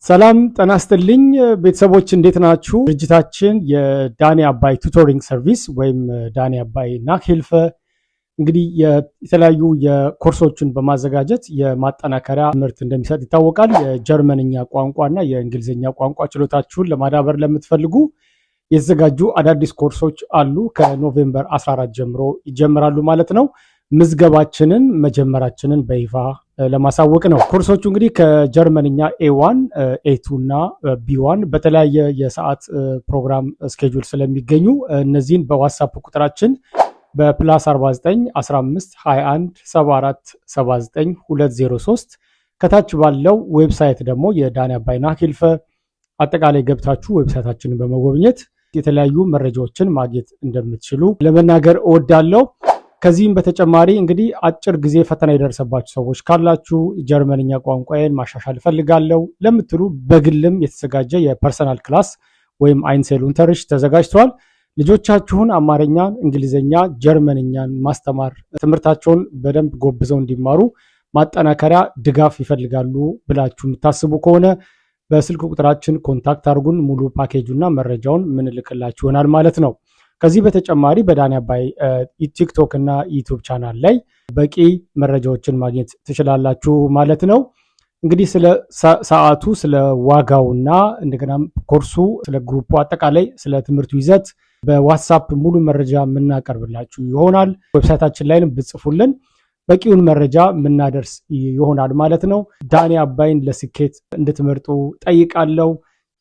ሰላም ጤና ይስጥልኝ ቤተሰቦች እንዴት ናችሁ? ድርጅታችን የዳኒ አባይ ቱቶሪንግ ሰርቪስ ወይም ዳኒ አባይ ናክሂልፈ እንግዲህ የተለያዩ የኮርሶችን በማዘጋጀት የማጠናከሪያ ትምህርት እንደሚሰጥ ይታወቃል። የጀርመንኛ ቋንቋና የእንግሊዝኛ ቋንቋ ችሎታችሁን ለማዳበር ለምትፈልጉ የተዘጋጁ አዳዲስ ኮርሶች አሉ። ከኖቬምበር 14 ጀምሮ ይጀምራሉ ማለት ነው። ምዝገባችንን መጀመራችንን በይፋ ለማሳወቅ ነው። ኮርሶቹ እንግዲህ ከጀርመንኛ A1 A2 እና B1 በተለያየ የሰዓት ፕሮግራም ስኬጁል ስለሚገኙ እነዚህን በዋትስአፕ ቁጥራችን በፕላስ 49 15 21 74 79 203 ከታች ባለው ዌብሳይት ደግሞ የዳኒ አባይ ናክሂልፈ አጠቃላይ ገብታችሁ ዌብሳይታችንን በመጎብኘት የተለያዩ መረጃዎችን ማግኘት እንደምትችሉ ለመናገር እወዳለሁ። ከዚህም በተጨማሪ እንግዲህ አጭር ጊዜ ፈተና የደረሰባችሁ ሰዎች ካላችሁ ጀርመንኛ ቋንቋዬን ማሻሻል ፈልጋለሁ ለምትሉ በግልም የተዘጋጀ የፐርሰናል ክላስ ወይም አይንሴሉንተርሽ ተዘጋጅቷል። ልጆቻችሁን አማርኛን፣ እንግሊዝኛ፣ ጀርመንኛን ማስተማር ትምህርታቸውን በደንብ ጎብዘው እንዲማሩ ማጠናከሪያ ድጋፍ ይፈልጋሉ ብላችሁ የምታስቡ ከሆነ በስልክ ቁጥራችን ኮንታክት አድርጉን። ሙሉ ፓኬጁና መረጃውን ምንልክላችሁ ይሆናል ማለት ነው። ከዚህ በተጨማሪ በዳኒ አባይ ቲክቶክ እና ዩቲዩብ ቻናል ላይ በቂ መረጃዎችን ማግኘት ትችላላችሁ ማለት ነው። እንግዲህ ስለ ሰዓቱ፣ ስለ ዋጋውና እንደገና ኮርሱ፣ ስለ ግሩፑ አጠቃላይ ስለ ትምህርቱ ይዘት በዋትስአፕ ሙሉ መረጃ የምናቀርብላችሁ ይሆናል። ዌብሳይታችን ላይ ብጽፉልን በቂውን መረጃ የምናደርስ ይሆናል ማለት ነው። ዳኒ አባይን ለስኬት እንድትመርጡ ጠይቃለሁ።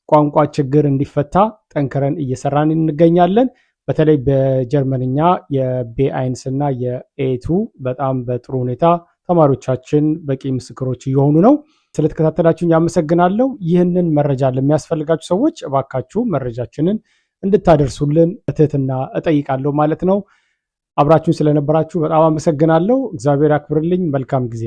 ቋንቋ ችግር እንዲፈታ ጠንክረን እየሰራን እንገኛለን። በተለይ በጀርመንኛ የቤአይንስ እና የኤቱ በጣም በጥሩ ሁኔታ ተማሪዎቻችን በቂ ምስክሮች እየሆኑ ነው። ስለተከታተላችሁኝ አመሰግናለሁ። ይህንን መረጃ ለሚያስፈልጋችሁ ሰዎች እባካችሁ መረጃችንን እንድታደርሱልን በትህትና እጠይቃለሁ ማለት ነው። አብራችሁን ስለነበራችሁ በጣም አመሰግናለሁ። እግዚአብሔር ያክብርልኝ። መልካም ጊዜ